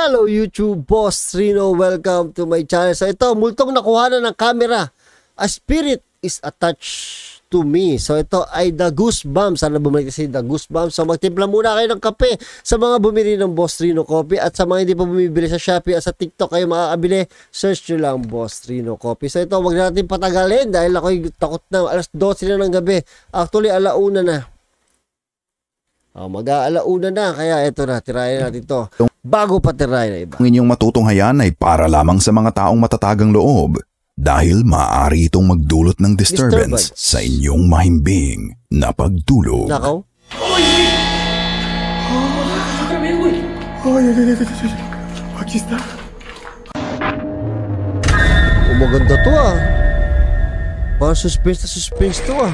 Hello YouTube, Boss Rino. Welcome to my channel. So ito, multong nakuha na ng camera. A spirit is attached to me. So ito ay The Goosebumps. Sana bumalik kasi The Goosebumps. So magtimpla muna kayo ng kape sa mga bumili ng Boss Rino Coffee. At sa mga hindi pa bumibili sa Shopee at sa TikTok kayo makakabili, search nyo lang Boss Rino Coffee. So ito, wag natin patagalin dahil ako'y takot na. Alas 12 na ng gabi. Actually, alauna na. Mag-aalauna na, kaya eto na, tirayan natin to. Bago pa tirayan na iba. Ang inyong matutunghayan ay para lamang sa mga taong matatagang loob dahil maaari itong magdulot ng disturbance sa inyong mahimbing na pagtulog. Nakaw? Maganda to ah. Parang suspense to ah.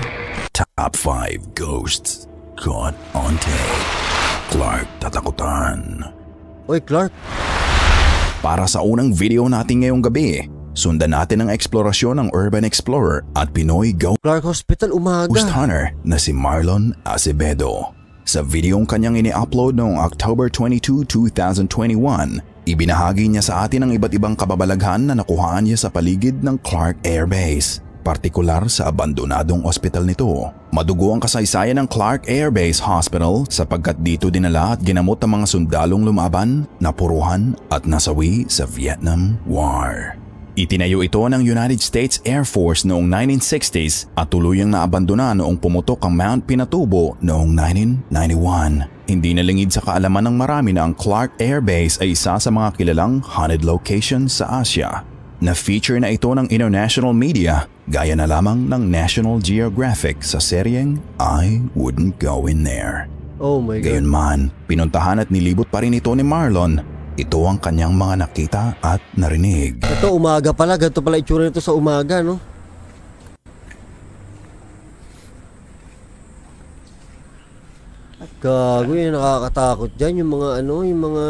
Top 5 Ghosts Caught on Tape. Clark Tatakutan. Oy, Clark. Para sa unang video natin ngayong gabi, sundan natin ang eksplorasyon ng Urban Explorer at Pinoy Clark Hospital umaga. Ghost Hunter na si Marlon Acevedo. Sa videong kanyang ini-upload noong October 22, 2021, ibinahagi niya sa atin ang iba't ibang kababalaghan na nakuhaan niya sa paligid ng Clark Air Base. Partikular sa abandonadong ospital nito. Madugo ang kasaysayan ng Clark Air Base Hospital sapagkat dito dinala at ginamot ang mga sundalong lumaban, napuruhan at nasawi sa Vietnam War. Itinayo ito ng United States Air Force noong 1960s at tuluyang naabandona noong pumutok ang Mount Pinatubo noong 1991. Hindi nalingid sa kaalaman ng marami na ang Clark Air Base ay isa sa mga kilalang haunted location sa Asia. Na-feature na ito ng international media gaya na lamang ng National Geographic sa seryeng I Wouldn't Go In There. Oh my God. Gayunman, pinuntahan at nilibot pa rin ito ni Marlon. Ito ang kanyang mga nakita at narinig. Ito umaga pala, ganito pala itsura nito sa umaga, no? Gago yun, nakakatakot dyan. Yung mga ano, yung mga...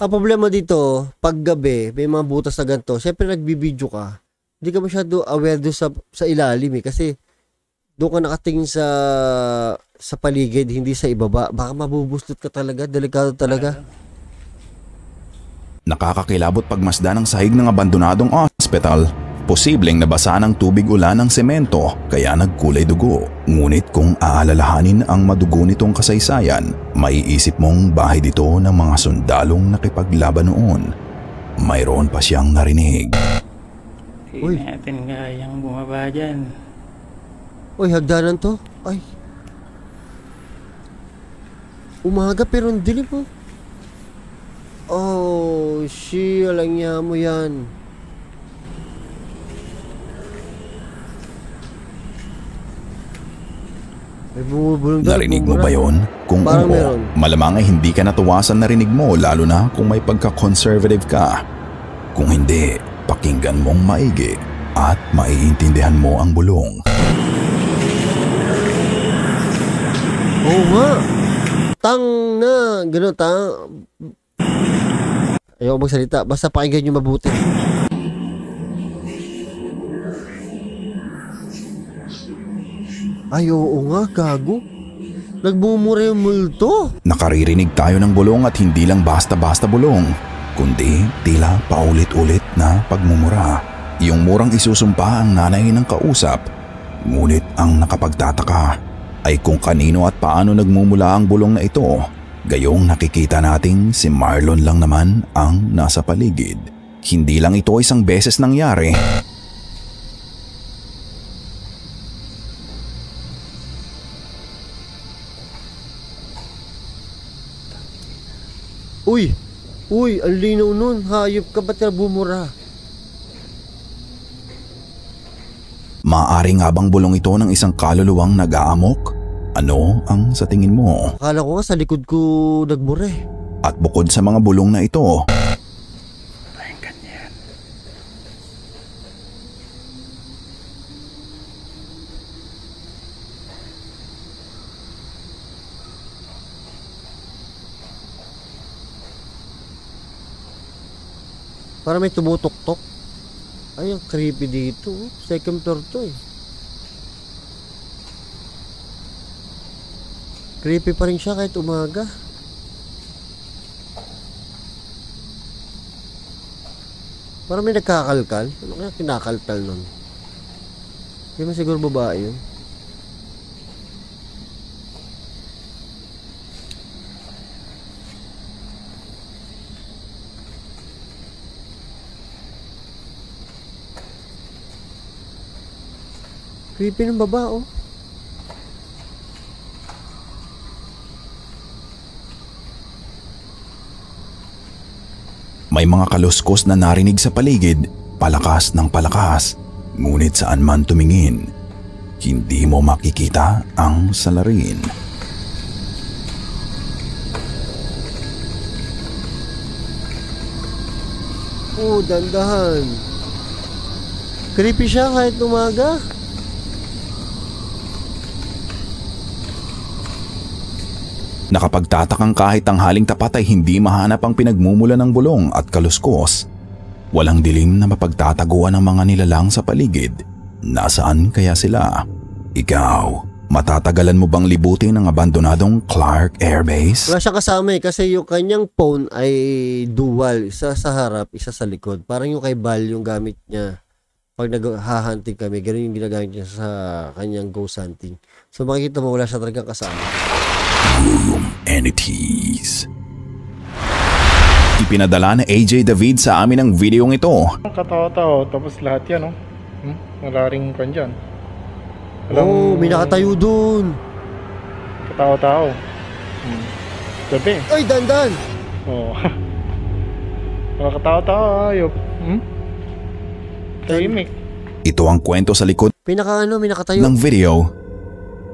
Ang problema dito, pag gabi, may mga butas na ganito. Siyempre nagbibideo ka. Hindi ka masyado aware doon sa ilalim eh. Kasi doon ka nakatingin sa paligid, hindi sa ibaba. Baka mabubustot ka talaga. Delikado talaga. Nakakakilabot pagmasdan ng sahig ng abandonadong hospital. Posibleng nabasa ng tubig ulan ng semento kaya nagkulay dugo. Ngunit kung aalalahanin ang madugo nitong kasaysayan, maiisip mong bahay dito ng mga sundalong nakipaglaban noon. Mayroon pa siyang narinig. Hindi natin kayang bumaba dyan. Uy, hagdanan to. Ay. Umaga pero ang dilim po. Oh, alang niya mo yan. Narinig mo ba yon? Kung oo, malamang ay hindi ka natuwasan narinig mo lalo na kung may pagka-conservative ka. Kung hindi, pakinggan mong maigi at maiintindihan mo ang bulong. Oo nga. Tang na. Ganun, tang. Ayaw magsalita. Basta pakinggan nyo mabuti. Ay, oo nga, gago. Nagbumura yung multo. Nakaririnig tayo ng bulong at hindi lang basta-basta bulong, kundi tila paulit-ulit na pagmumura. Yung murang isusumpa ang nanay ng kausap. Ngunit ang nakapagtataka ay kung kanino at paano nagmumula ang bulong na ito. Gayong nakikita nating si Marlon lang naman ang nasa paligid. Hindi lang ito isang beses nangyari. Uy, ang linaw nun. Hayop ka ba't na bumura? Maaari nga bang bulong ito ng isang kaluluwang nag-aamok? Ano ang sa tingin mo? Akala ko nga sa likod ko nagmura eh. At bukod sa mga bulong na ito, para may tumutok-tok. Ay, ang creepy dito. Second floor to eh. Creepy pa rin siya kahit umaga. Parang may nagkakalkal. Ano kaya kinakalkal nun? Hindi mo siguro babae yun. Creepy ng baba, oh. May mga kaluskos na narinig sa paligid, palakas ng palakas. Ngunit saan man tumingin, hindi mo makikita ang salarin. Oh, dandahan. Creepy siya kahit umaga. Nakapagtatakang kahit tanghaling tapat ay hindi mahanap ang pinagmumula ng bulong at kaluskos. Walang dilim na mapagtataguan ng mga nilalang sa paligid. Nasaan kaya sila? Ikaw, matatagalan mo bang libutin ang abandonadong Clark Air Base? Wala siyang kasama eh, kasi yung kanyang phone ay dual. Isa sa harap, isa sa likod. Parang yung kay Val yung gamit niya. Pag nag-hunting kami, gano'n yung ginagamit niya sa kanyang ghost hunting. So makikita mo, wala siya talagang kasama. Room entities. Ipinadala na AJ David sa amin ang videong ito. Katawa-tawa, tapos lahat yan, oh. Wala ring kan dyan. Oh, may nakatayo dun. Katawa-tawa. Gabi. Ay, dandan! Oh. Mga katawa-tawa, ayop. Tahimik. Ito ang kwento sa likod May nakatayo. ng video.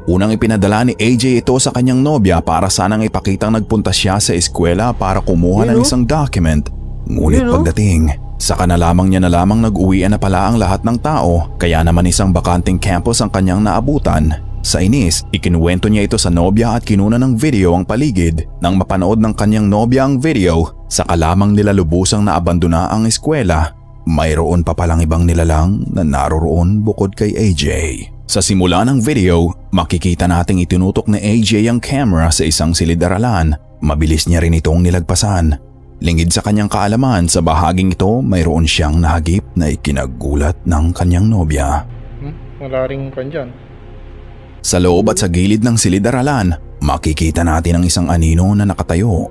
Unang ipinadala ni AJ ito sa kanyang nobya para sanang ipakitang nagpunta siya sa eskwela para kumuha ng isang document. Ngunit pagdating, saka na lamang niya na lamang nag-uwian na pala ang lahat ng tao, kaya naman isang bakanting campus ang kanyang naabutan. Sa inis, ikinuwento niya ito sa nobya at kinuna ng video ang paligid. Nang mapanood ng kanyang nobya ang video, saka lamang nila lubusang naabandona ang eskwela. Mayroon pa palang ibang nilalang na naroroon bukod kay AJ. Sa simula ng video, makikita nating itinutok ni AJ ang camera sa isang silid-aralan. Mabilis niya rin itong nilagpasan. Lingid sa kanyang kaalaman, sa bahaging ito mayroon siyang nahagip na ikinagulat ng kanyang nobya. Wala ring kan dyan. Sa loob at sa gilid ng silid-aralan, makikita natin ang isang anino na nakatayo.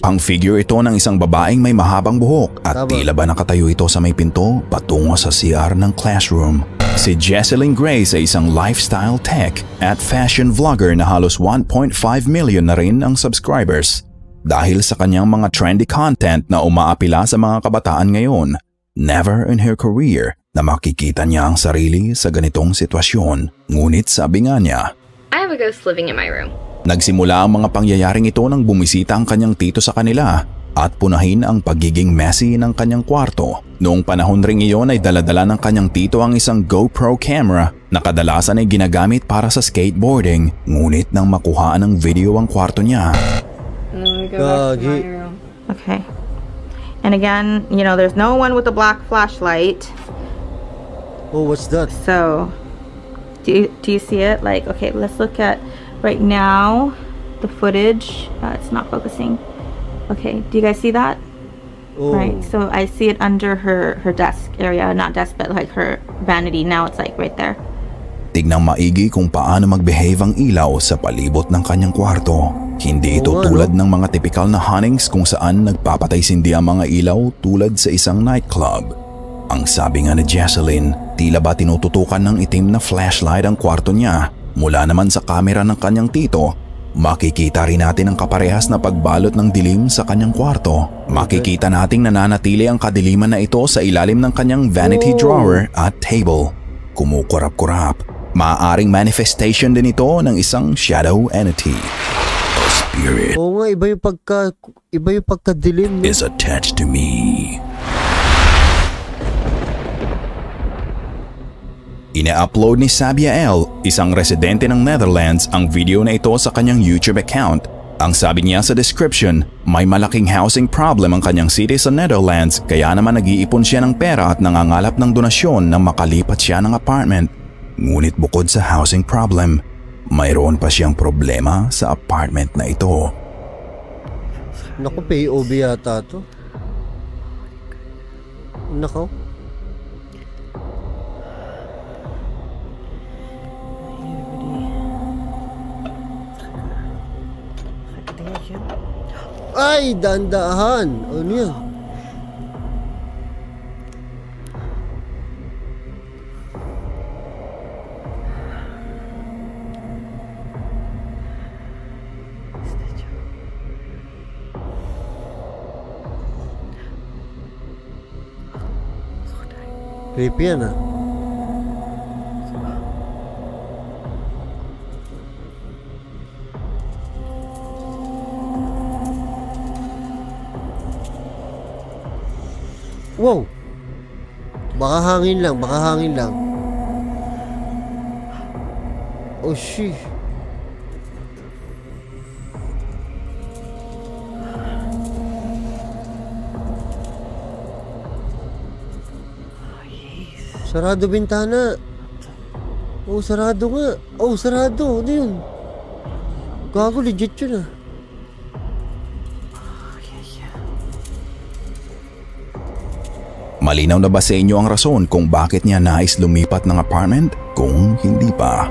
Ang figure ito ng isang babaeng may mahabang buhok at tila ba nakatayo ito sa may pinto patungo sa CR ng classroom. Si Jesselyn Grace ay isang lifestyle tech at fashion vlogger na halos 1.5 million na rin ang subscribers. Dahil sa kanyang mga trendy content na umaapila sa mga kabataan ngayon, never in her career na makikita niya ang sarili sa ganitong sitwasyon. Ngunit sabi nga niya, I have a ghost living in my room. Nagsimula ang mga pangyayaring ito nang bumisita ang kanyang tito sa kanila at punahin ang pagiging messy ng kanyang kwarto. Noong panahon ring iyon ay daladala ng kanyang tito ang isang GoPro camera na kadalasan ay ginagamit para sa skateboarding. Ngunit nang makuhaan ng video ang kwarto niya. And then we go back to my room. Okay. And again, you know, there's no one with a black flashlight. Oh, what's that? So, do you see it? Like, okay, let's look at right now the footage. It's not focusing. Okay, do you guys see that? Oh. Right, so I see it under her desk area, not desk, but like her vanity. Now it's like right there. Tignang maigi kung paano magbehave ang ilaw sa palibot ng kanyang kwarto. Hindi ito tulad ng mga typical na hauntings kung saan nagpapatay-sindi ang mga ilaw tulad sa isang nightclub. Ang sabi nga ni Jesselyn, tila ba tinututukan ng itim na flashlight ang kwarto niya. Mula naman sa kamera ng kanyang tito, makikita rin natin ang kaparehas na pagbalot ng dilim sa kanyang kwarto. Makikita nating nananatili ang kadiliman na ito sa ilalim ng kanyang vanity drawer at table. Kumukurap-kurap. Maaaring manifestation din ito ng isang shadow entity. A spirit Oo nga, iba yung pagkadilim. is attached to me. Ina-upload ni Sabia L, isang residente ng Netherlands, ang video na ito sa kanyang YouTube account. Ang sabi niya sa description, may malaking housing problem ang kanyang city sa Netherlands kaya naman nag-iipon siya ng pera at nangangalap ng donasyon nang makalipat siya ng apartment. Ngunit bukod sa housing problem, mayroon pa siyang problema sa apartment na ito. Naku, POV yata to. Nako. Ay, dandahan. Ano yan? Creepy yan ah. Wow. Baka hangin lang, baka hangin lang. Oh shit. Sarado bintana. Oh, sarado nga. Oh, sarado. Ano yun? Gago, legit yun ah. Malinaw na ba sa inyo ang rason kung bakit niya nais lumipat ng apartment? Kung hindi pa,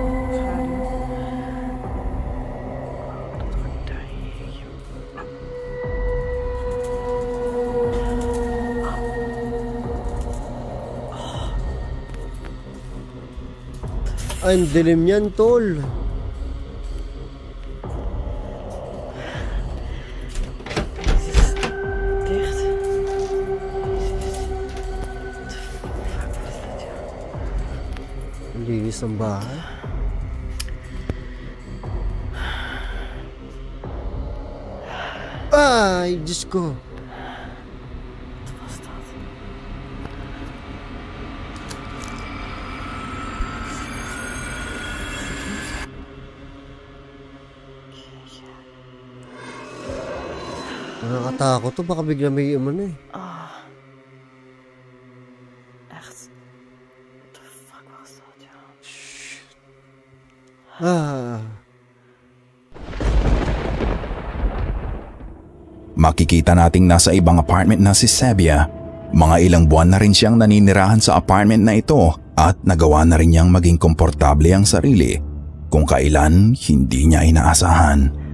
Ang dilim niyan, tol. Ang linis ng bahay. Ay, Diyos ko. Nakakatakot to, baka bigla may umano eh. Echt. What the fuck was dat, ja? makikita nating nasa ibang apartment na si Sebia. Mga ilang buwan na rin siyang naninirahan sa apartment na ito at nagawa na rin niyang maging komportable ang sarili kung kailan hindi niya inaasahan.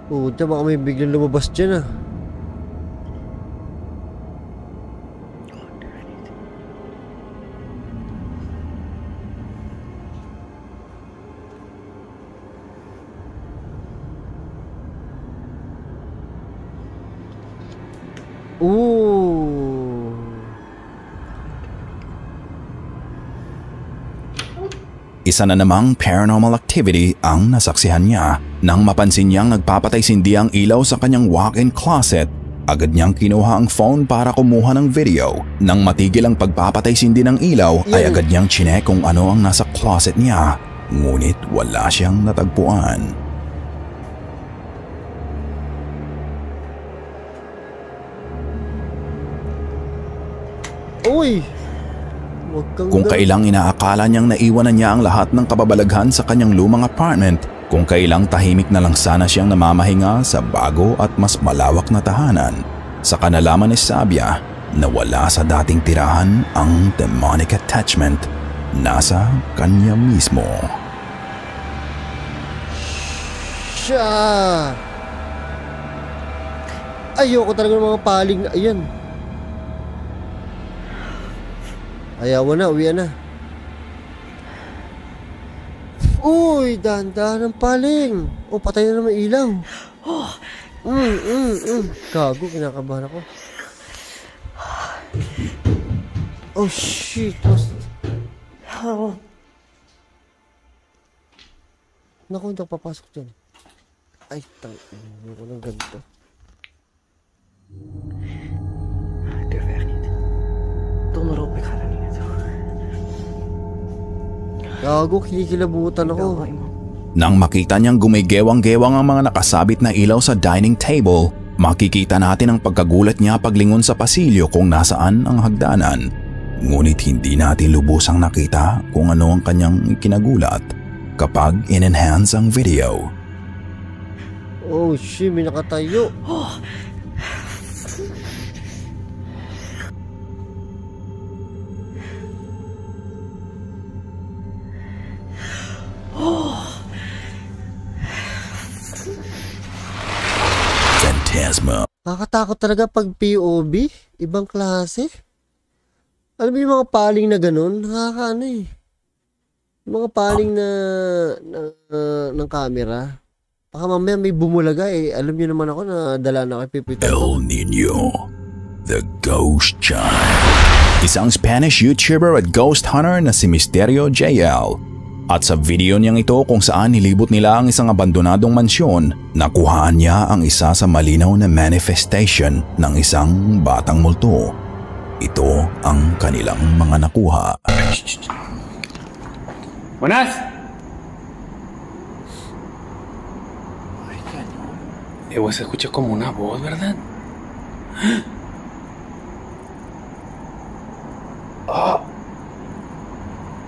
Puta, baka may biglang lumabas dyan ah. Ooh. Isa na namang paranormal activity ang nasaksihan niya. Nang mapansin niyang nagpapatay-sindi ang ilaw sa kanyang walk-in closet, agad niyang kinuha ang phone para kumuha ng video. Nang matigil ang pagpapatay-sindi ng ilaw, ay agad niyang chinek kung ano ang nasa closet niya. Ngunit wala siyang natagpuan. Uy! Kung kailang inaakala niyang naiwanan niya ang lahat ng kababalaghan sa kanyang lumang apartment, kung kailang tahimik na lang sana siyang namamahinga sa bago at mas malawak na tahanan, saka nalaman ni Sabia na wala sa dating tirahan ang demonic attachment. Nasa kanya mismo. Siya! Ayoko talaga ng mga paling na... Ayan. Ayaw na, uwi na. Uy, dahan-dahan ng paling. Oh, patay na naman ilaw. Gago, kinakabahan ako. Oh, shit. Naku, hindi ako papasok dyan. Ay, tangin ko ng ganito. Ik durf echt niet. Donder op, ik ga er niet naartoe. Gago, kinikilabutan ako. Nang makita niyang gumigewang-gewang ang mga nakasabit na ilaw sa dining table, makikita natin ang pagkagulat niya paglingon sa pasilyo kung nasaan ang hagdanan. Ngunit hindi natin lubusang nakita kung ano ang kanyang ikinagulat kapag in-enhance ang video. Oh shit, may nakatayo. Phantasma. Nakakatakot talaga pag POV. Ibang klase. Alam mo yung mga paling na ganun? Nakakaano eh. Yung mga paling ng camera. Baka mamaya may bumulaga eh. Alam niyo naman ako na dala na kay Pipita. El Nino, the Ghost Child. Isang Spanish YouTuber at ghost hunter na si Misterio JL. At sa video niyang ito kung saan nilibot nila ang isang abandonadong mansyon, nakuhaan niya ang isa sa malinaw na manifestation ng isang batang multo. Ito ang kanilang mga nakuha. Buenas. Se escucha como una voz, ¿verdad?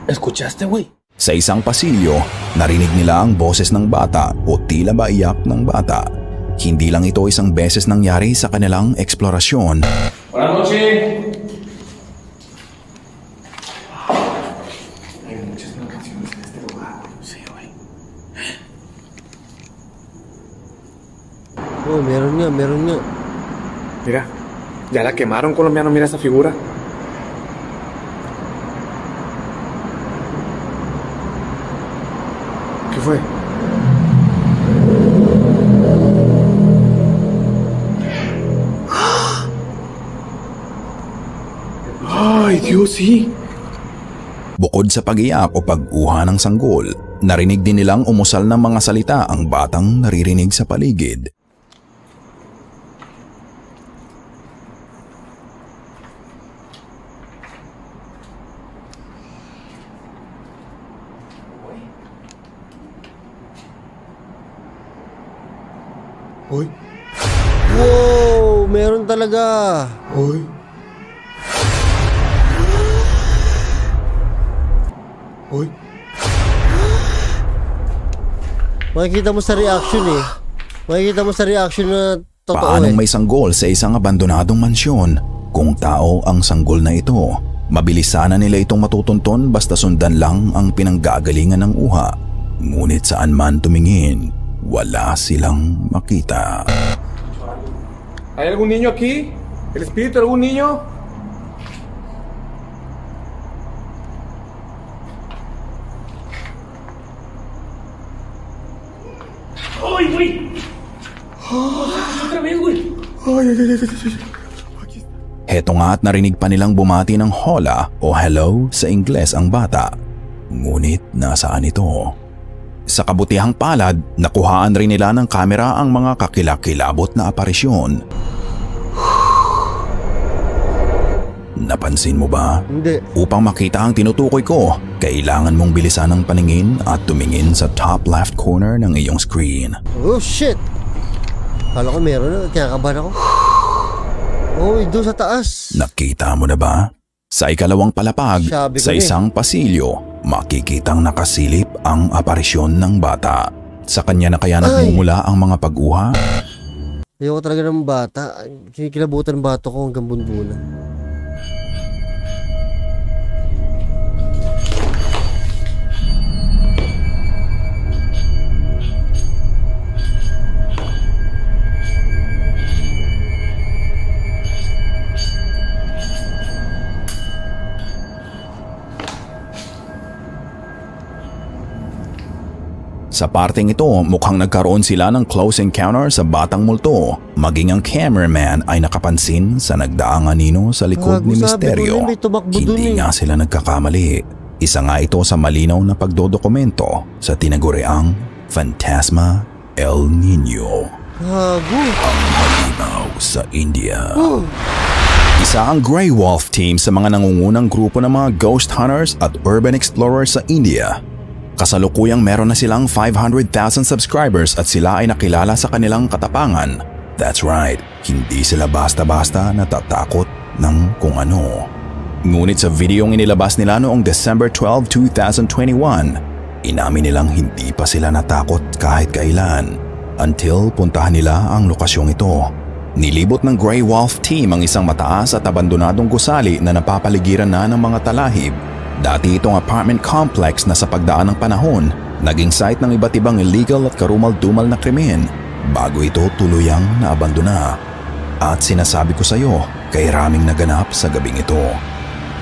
¿Escuchaste, güey? Sa isang pasilyo, narinig nila ang boses ng bata o tila ba iyak ng bata. Hindi lang ito isang beses nangyari sa kanilang eksplorasyon. Buenas noches. Oh, meron nga. Mira, ya la quemaron, colombiano, mira esa figura. ¿Qué fue? Ay, Dios, sí. Bukod sa pag-iyak o pag-uha ng sanggol, narinig din nilang umusal ng mga salita ang batang naririnig sa paligid. Hoy. Wow, meron talaga. Hoy. Hoy. Makikita mo sa reaction eh. Makikita mo sa reaction na totoo Paanong eh. may sanggol sa isang abandonadong mansyon? Kung tao ang sanggol na ito, mabilis sana nila itong matutunton basta sundan lang ang pinanggagalingan ng uha. Ngunit saan man tumingin, wala silang makita. ¿Hay algún niño aquí? ¿El espíritu de algún niño? ¡Ay, güey! ¡Otra vez, güey! Heto nga at narinig pa nilang bumati ng hola o hello sa Ingles ang bata. Ngunit nasaan ito? Sa kabutihang palad, nakuhaan rin nila ng kamera ang mga kakilakilabot na aparisyon. Napansin mo ba? Hindi. Upang makita ang tinutukoy ko, kailangan mong bilisan ang paningin at tumingin sa top left corner ng iyong screen. Oh shit. Kala ko meron na. Kinakabahan ako. Oh, doon sa taas. Nakita mo na ba? Sa ikalawang palapag, Sabi ko sa isang pasilyo, makikitang nakasilip ang aparisyon ng bata. Sa kanya na kaya nagmumula ang mga pag-uha? Ayoko talaga ng bata. Kinikilabutan ng bato ko hanggang bunbunan. Sa parteng ito, mukhang nagkaroon sila ng close encounter sa batang multo. Maging ang cameraman ay nakapansin sa nagdaang anino sa likod ni Misterio. Hindi nga sila nagkakamali. Isa nga ito sa malinaw na pagdodokumento sa tinaguriang Phantasma El Nino. Ang malinaw sa India. Isa ang Grey Wolf team sa mga nangungunang grupo ng mga ghost hunters at urban explorers sa India. Kasalukuyang meron na silang 500,000 subscribers at sila ay nakilala sa kanilang katapangan. That's right, hindi sila basta-basta natatakot ng kung ano. Ngunit sa videong inilabas nila noong December 12, 2021, inamin nilang hindi pa sila natakot kahit kailan until puntahan nila ang lokasyong ito. Nilibot ng Grey Wolf Team ang isang mataas at abandonadong gusali na napapaligiran na ng mga talahib. Dati itong apartment complex na sa pagdaan ng panahon, naging site ng iba't ibang illegal at karumal-dumal na krimen bago ito tuluyang naabandona. At sinasabi ko sa iyo, kay raming naganap sa gabing ito.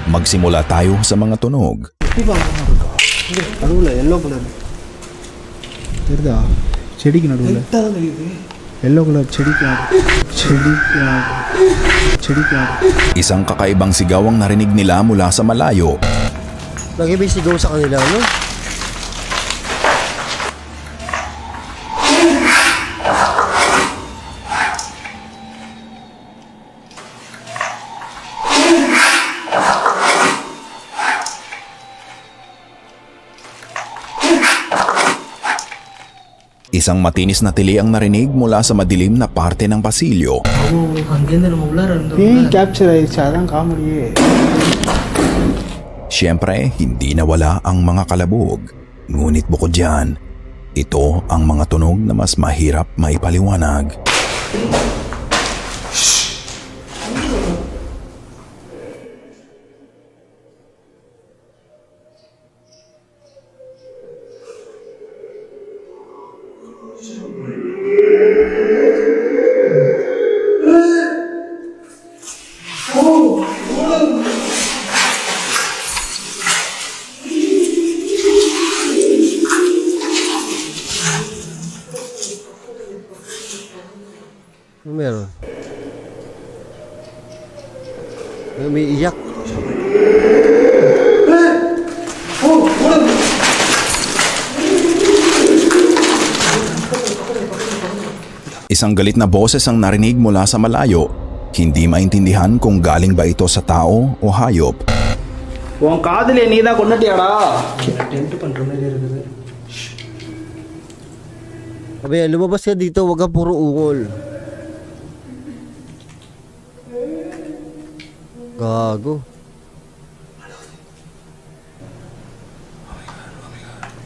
Magsimula tayo sa mga tunog. Isang kakaibang sigaw ang narinig nila mula sa malayo. Lagi may sigaw sa kanila, no? Isang matinis na tili ang narinig mula sa madilim na parte ng pasilyo. Siyempre, hindi nawala ang mga kalabog. Ngunit bukod diyan, ito ang mga tunog na mas mahirap maipaliwanag. Meron. May umiiyak. Isang galit na boses ang narinig mula sa malayo. Hindi maintindihan kung galing ba ito sa tao o hayop. உன் காதலிய நீதான் கொண்டுட்டியாடா? Sabi, lumabas ka dito, wag ka puro ungol. Gago.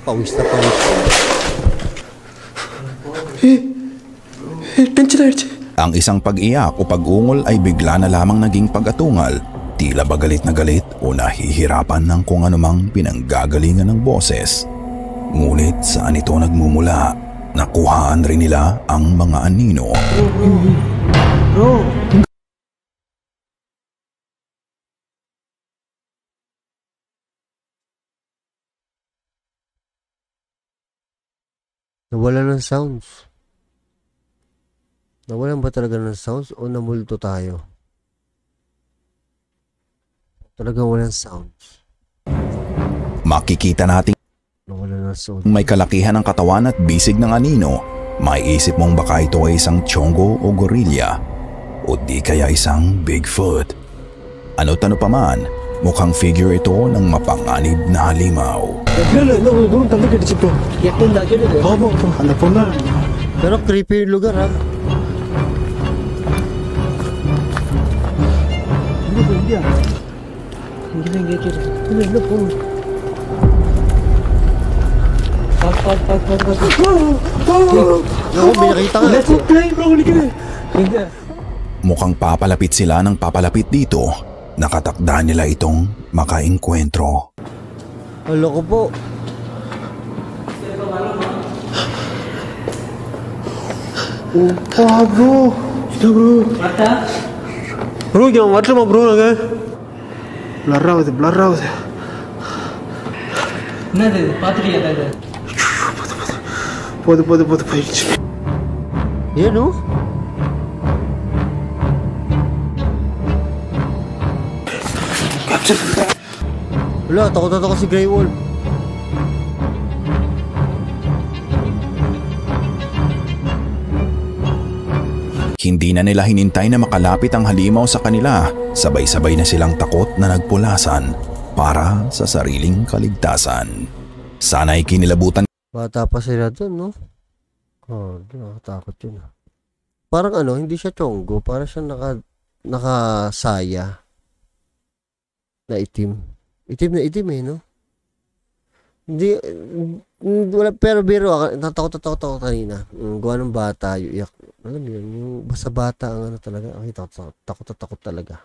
Pawis na pawis. Ang isang pag-iyak o pag-ungol ay bigla na lamang naging pag-atungal. Tila ba galit na galit o nahihirapan ng kung anumang pinanggagalingan ng boses. Ngunit saan ito nagmumula? Nakuhaan rin nila ang mga anino. Nawala ng sounds. Nawalan ba talaga ng sounds o namulto tayo? Talagang walang sounds. Makikita natin Nawala ng sounds. may kalakihan ng katawan at bisig ng anino. Maiisip mong baka ito ay isang tiyonggo o gorilla o di kaya isang Bigfoot. Ano't ano pa man, mukhang figure ito ng mapanganib na halimaw. Pero creepy yung lugar, ha? Ako, may nakita nga. Mukhang papalapit sila ng papalapit dito. Nakatakda nila itong makaengkwentro. Alo ko po. Opa bro. Ito bro. Mata? Bro, yung water mo bro naga. Blur ஆகுது. என்னது பாத்துட்டியா அது? போது போயிடுச்சு. Yan, oh. Wala, takot na ako si Grey Wolf. Hindi na nila hinintay na makalapit ang halimaw sa kanila. Sabay-sabay na silang takot na nagpulasan para sa sariling kaligtasan. Sana'y kinilabutan. Bata pa sila dun, no? Oh, nakakatakot yun. Parang ano, hindi siya chonggo. Parang siya nakasaya. Na itim. Itim na itim eh, no? Hindi, wala, pero biro ako, natakot ako kanina. Gawa ng bata, iyak. Alam mo yun, yung basta bata ang ano talaga. Ay, takot talaga.